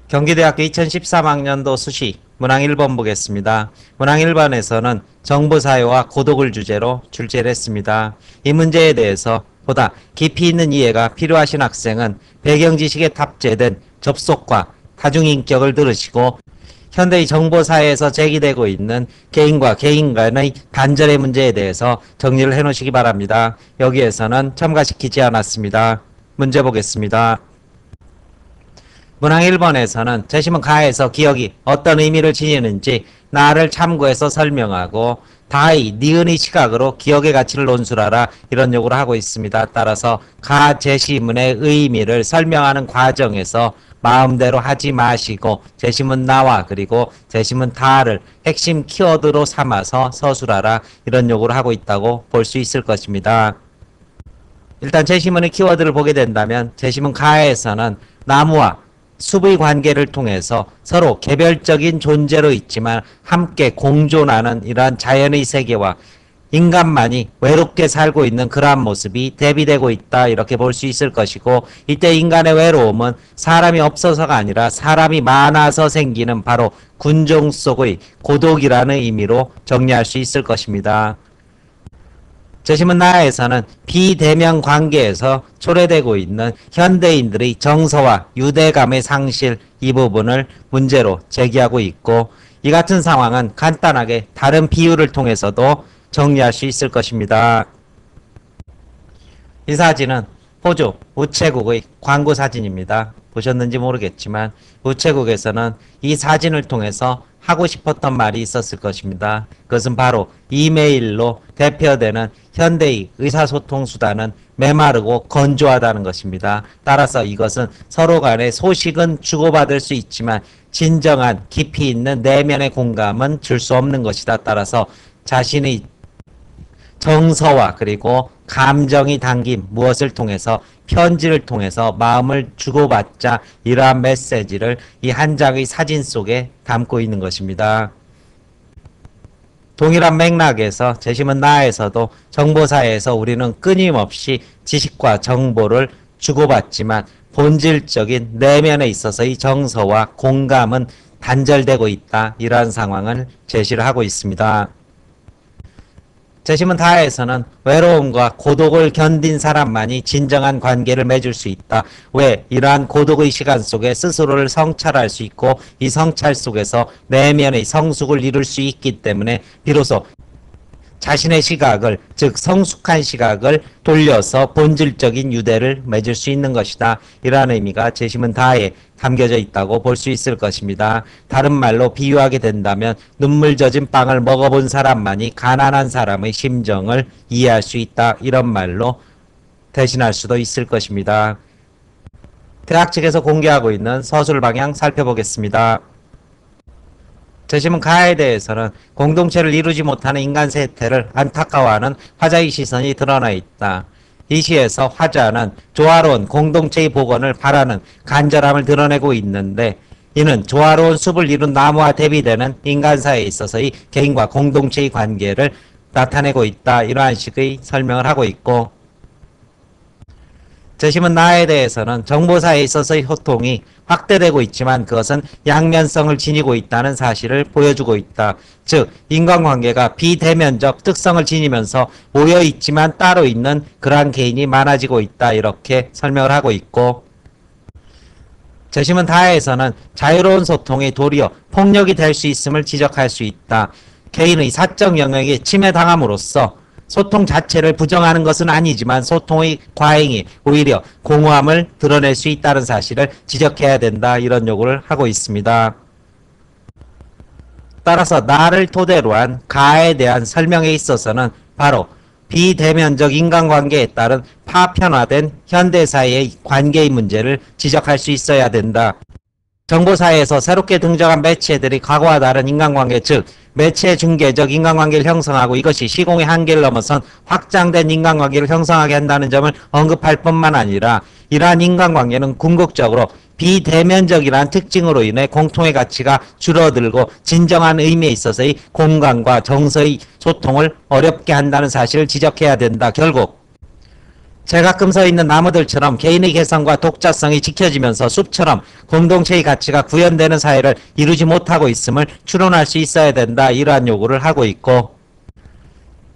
경기대학교 2013학년도 수시 문항 1번 보겠습니다. 문항 1번에서는 정보사회와 고독을 주제로 출제를 했습니다. 이 문제에 대해서 보다 깊이 있는 이해가 필요하신 학생은 배경지식에 탑재된 접속과 다중인격을 들으시고 현대의 정보사회에서 제기되고 있는 개인과 개인 간의 단절의 문제에 대해서 정리를 해놓으시기 바랍니다. 여기에서는 첨가시키지 않았습니다. 문제 보겠습니다. 문항 1번에서는 제시문 가에서 기억이 어떤 의미를 지니는지 나를 참고해서 설명하고 다의 니은의 시각으로 기억의 가치를 논술하라 이런 요구를 하고 있습니다. 따라서 가 제시문의 의미를 설명하는 과정에서 마음대로 하지 마시고 제시문 나와 그리고 제시문 다를 핵심 키워드로 삼아서 서술하라 이런 요구를 하고 있다고 볼 수 있을 것입니다. 일단 제시문의 키워드를 보게 된다면 제시문 가에서는 나무와 숲의 관계를 통해서 서로 개별적인 존재로 있지만 함께 공존하는 이러한 자연의 세계와 인간만이 외롭게 살고 있는 그러한 모습이 대비되고 있다 이렇게 볼 수 있을 것이고, 이때 인간의 외로움은 사람이 없어서가 아니라 사람이 많아서 생기는 바로 군종 속의 고독이라는 의미로 정리할 수 있을 것입니다. 제시문 나에서는 비대면 관계에서 초래되고 있는 현대인들의 정서와 유대감의 상실 이 부분을 문제로 제기하고 있고, 이 같은 상황은 간단하게 다른 비유를 통해서도 정리할 수 있을 것입니다. 이 사진은 호주 우체국의 광고 사진입니다. 보셨는지 모르겠지만 우체국에서는 이 사진을 통해서 하고 싶었던 말이 있었을 것입니다. 그것은 바로 이메일로 대표되는 현대의 의사소통 수단은 메마르고 건조하다는 것입니다. 따라서 이것은 서로 간의 소식은 주고받을 수 있지만 진정한 깊이 있는 내면의 공감은 줄 수 없는 것이다. 따라서 자신의 정서와 그리고 감정이 담긴 무엇을 통해서 편지를 통해서 마음을 주고받자 이러한 메시지를 이 한 장의 사진 속에 담고 있는 것입니다. 동일한 맥락에서 제시문 나에서도 정보사회에서 우리는 끊임없이 지식과 정보를 주고받지만 본질적인 내면에 있어서의 정서와 공감은 단절되고 있다. 이러한 상황을 제시를 하고 있습니다. 제시문 다에서는 외로움과 고독을 견딘 사람만이 진정한 관계를 맺을 수 있다. 왜? 이러한 고독의 시간 속에 스스로를 성찰할 수 있고 이 성찰 속에서 내면의 성숙을 이룰 수 있기 때문에 비로소 자신의 시각을, 즉 성숙한 시각을 돌려서 본질적인 유대를 맺을 수 있는 것이다. 이러한 의미가 제시문 다에 담겨져 있다고 볼 수 있을 것입니다. 다른 말로 비유하게 된다면 눈물 젖은 빵을 먹어본 사람만이 가난한 사람의 심정을 이해할 수 있다. 이런 말로 대신할 수도 있을 것입니다. 대학 측에서 공개하고 있는 서술 방향 살펴보겠습니다. 제시문 가에 대해서는 공동체를 이루지 못하는 인간 세태를 안타까워하는 화자의 시선이 드러나 있다. 이 시에서 화자는 조화로운 공동체의 복원을 바라는 간절함을 드러내고 있는데, 이는 조화로운 숲을 이룬 나무와 대비되는 인간사회에 있어서의 개인과 공동체의 관계를 나타내고 있다. 이러한 식의 설명을 하고 있고, 제시문 나에 대해서는 정보사에 있어서의 소통이 확대되고 있지만 그것은 양면성을 지니고 있다는 사실을 보여주고 있다. 즉 인간관계가 비대면적 특성을 지니면서 모여있지만 따로 있는 그러한 개인이 많아지고 있다. 이렇게 설명을 하고 있고, 제시문 다에서는 자유로운 소통이 도리어 폭력이 될 수 있음을 지적할 수 있다. 개인의 사적 영역이 침해당함으로써 소통 자체를 부정하는 것은 아니지만 소통의 과잉이 오히려 공허함을 드러낼 수 있다는 사실을 지적해야 된다. 이런 요구를 하고 있습니다. 따라서 나를 토대로 한 가에 대한 설명에 있어서는 바로 비대면적 인간관계에 따른 파편화된 현대사회의 관계의 문제를 지적할 수 있어야 된다. 정보사회에서 새롭게 등장한 매체들이 과거와 다른 인간관계, 즉 매체 중개적 인간관계를 형성하고 이것이 시공의 한계를 넘어선 확장된 인간관계를 형성하게 한다는 점을 언급할 뿐만 아니라, 이러한 인간관계는 궁극적으로 비대면적이라는 특징으로 인해 공통의 가치가 줄어들고 진정한 의미에 있어서의 공간과 정서의 소통을 어렵게 한다는 사실을 지적해야 된다. 결국 제가끔 서 있는 나무들처럼 개인의 개성과 독자성이 지켜지면서 숲처럼 공동체의 가치가 구현되는 사회를 이루지 못하고 있음을 추론할 수 있어야 된다. 이러한 요구를 하고 있고,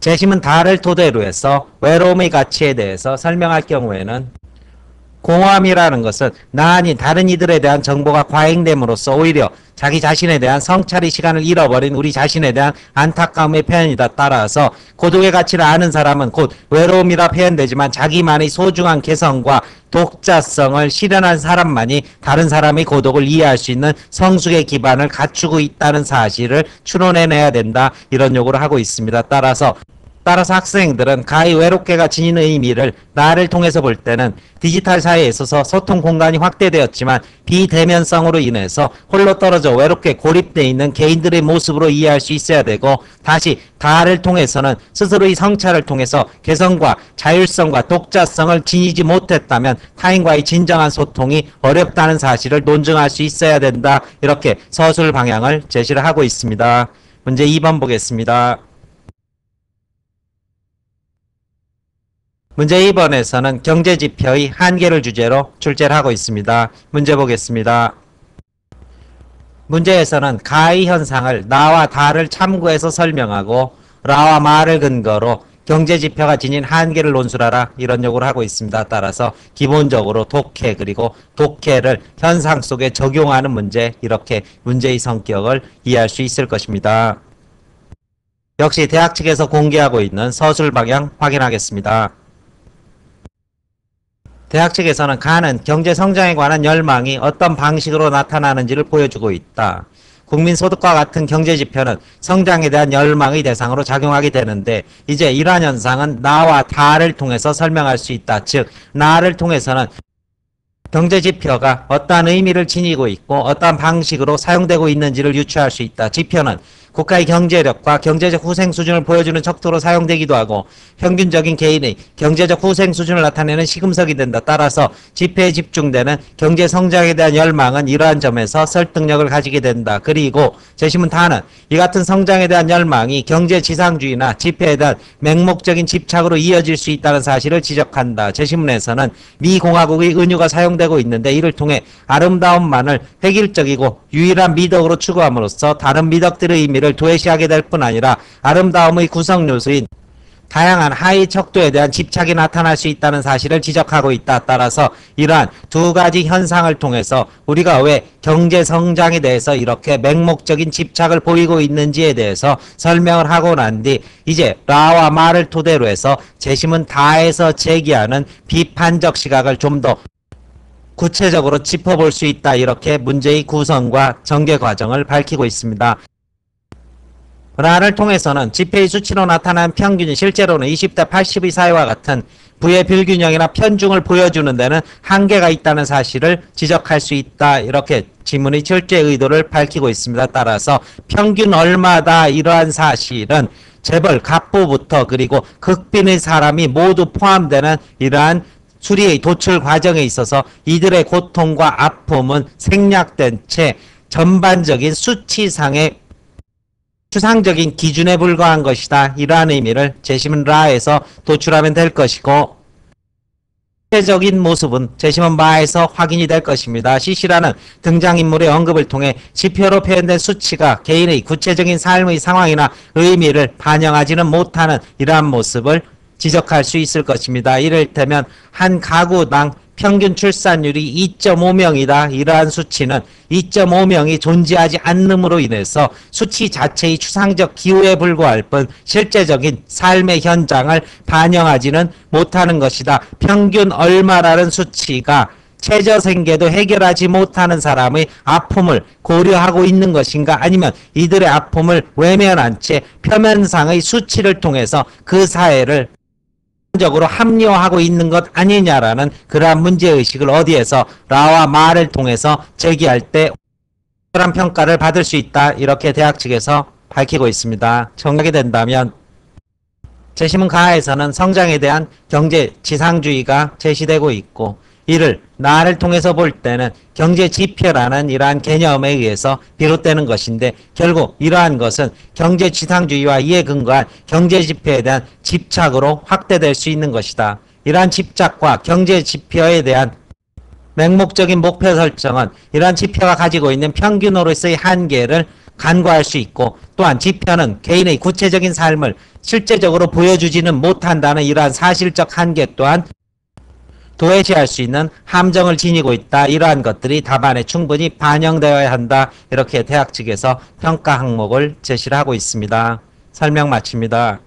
재심은 다를 토대로 해서 외로움의 가치에 대해서 설명할 경우에는 공허함이라는 것은 나 아닌 다른 이들에 대한 정보가 과잉됨으로써 오히려 자기 자신에 대한 성찰의 시간을 잃어버린 우리 자신에 대한 안타까움의 표현이다. 따라서 고독의 가치를 아는 사람은 곧 외로움이라 표현되지만 자기만의 소중한 개성과 독자성을 실현한 사람만이 다른 사람의 고독을 이해할 수 있는 성숙의 기반을 갖추고 있다는 사실을 추론해내야 된다. 이런 요구를 하고 있습니다. 따라서 학생들은 가히 외롭게가 지닌 의미를 나를 통해서 볼 때는 디지털 사회에 있어서 소통 공간이 확대되었지만 비대면성으로 인해서 홀로 떨어져 외롭게 고립되어 있는 개인들의 모습으로 이해할 수 있어야 되고, 다시 다를 통해서는 스스로의 성찰을 통해서 개성과 자율성과 독자성을 지니지 못했다면 타인과의 진정한 소통이 어렵다는 사실을 논증할 수 있어야 된다. 이렇게 서술 방향을 제시를 하고 있습니다. 문제 2번 보겠습니다. 문제 2번에서는 경제지표의 한계를 주제로 출제를 하고 있습니다. 문제 보겠습니다. 문제에서는 가의 현상을 나와 다를 참고해서 설명하고 라와 마를 근거로 경제지표가 지닌 한계를 논술하라. 이런 요구를 하고 있습니다. 따라서 기본적으로 독해 그리고 독해를 현상 속에 적용하는 문제, 이렇게 문제의 성격을 이해할 수 있을 것입니다. 역시 대학 측에서 공개하고 있는 서술 방향 확인하겠습니다. 대학 측에서는 가는 경제 성장에 관한 열망이 어떤 방식으로 나타나는지를 보여주고 있다. 국민소득과 같은 경제지표는 성장에 대한 열망의 대상으로 작용하게 되는데, 이제 이러한 현상은 나와 다를 통해서 설명할 수 있다. 즉, 나를 통해서는 경제지표가 어떠한 의미를 지니고 있고 어떠한 방식으로 사용되고 있는지를 유추할 수 있다. 지표는 국가의 경제력과 경제적 후생 수준을 보여주는 척도로 사용되기도 하고 평균적인 개인의 경제적 후생 수준을 나타내는 시금석이 된다. 따라서 지표에 집중되는 경제 성장에 대한 열망은 이러한 점에서 설득력을 가지게 된다. 그리고 제시문 다는 이 같은 성장에 대한 열망이 경제 지상주의나 지표에 대한 맹목적인 집착으로 이어질 수 있다는 사실을 지적한다. 제시문에서는 미 공화국의 은유가 사용되고 있는데 이를 통해 아름다움만을 획일적이고 유일한 미덕으로 추구함으로써 다른 미덕들의 의미를 도외시하게 될 뿐 아니라 아름다움의 구성 요소인 다양한 하위 척도에 대한 집착이 나타날 수 있다는 사실을 지적하고 있다. 따라서 이러한 두 가지 현상을 통해서 우리가 왜 경제 성장에 대해서 이렇게 맹목적인 집착을 보이고 있는지에 대해서 설명을 하고 난 뒤 이제 라와 마를 토대로 해서 제시문 다에서 제기하는 비판적 시각을 좀 더 구체적으로 짚어볼 수 있다. 이렇게 문제의 구성과 전개 과정을 밝히고 있습니다. 라를 통해서는 지표의 수치로 나타난 평균이 실제로는 20대 80의 사회와 같은 부의 불균형이나 편중을 보여주는 데는 한계가 있다는 사실을 지적할 수 있다. 이렇게 지문의 출제 의도를 밝히고 있습니다. 따라서 평균 얼마다 이러한 사실은 재벌, 갑부부터 그리고 극빈의 사람이 모두 포함되는 이러한 수리의 도출 과정에 있어서 이들의 고통과 아픔은 생략된 채 전반적인 수치상의 추상적인 기준에 불과한 것이다. 이러한 의미를 제시문 라에서 도출하면 될 것이고, 구체적인 모습은 제시문 마에서 확인이 될 것입니다. CC라는 등장인물의 언급을 통해 지표로 표현된 수치가 개인의 구체적인 삶의 상황이나 의미를 반영하지는 못하는 이러한 모습을 지적할 수 있을 것입니다. 이를테면 한 가구당 평균 출산율이 2.5명이다. 이러한 수치는 2.5명이 존재하지 않음으로 인해서 수치 자체의 추상적 기호에 불과할 뿐 실제적인 삶의 현장을 반영하지는 못하는 것이다. 평균 얼마라는 수치가 최저생계도 해결하지 못하는 사람의 아픔을 고려하고 있는 것인가, 아니면 이들의 아픔을 외면한 채 표면상의 수치를 통해서 그 사회를 적으로 합리화하고 있는 것 아니냐라는 그러한 문제의식을 어디에서 라와 마를 통해서 제기할 때 그런 평가를 받을 수 있다. 이렇게 대학 측에서 밝히고 있습니다. 정하게 된다면 제시문 가에서는 성장에 대한 경제 지상주의가 제시되고 있고, 이를 나를 통해서 볼 때는 경제 지표라는 이러한 개념에 의해서 비롯되는 것인데, 결국 이러한 것은 경제 지상주의와 이에 근거한 경제 지표에 대한 집착으로 확대될 수 있는 것이다. 이러한 집착과 경제 지표에 대한 맹목적인 목표 설정은 이러한 지표가 가지고 있는 평균으로서의 한계를 간과할 수 있고, 또한 지표는 개인의 구체적인 삶을 실제적으로 보여주지는 못한다는 이러한 사실적 한계 또한 도외시할 수 있는 함정을 지니고 있다. 이러한 것들이 답안에 충분히 반영되어야 한다. 이렇게 대학 측에서 평가 항목을 제시를 하고 있습니다. 설명 마칩니다.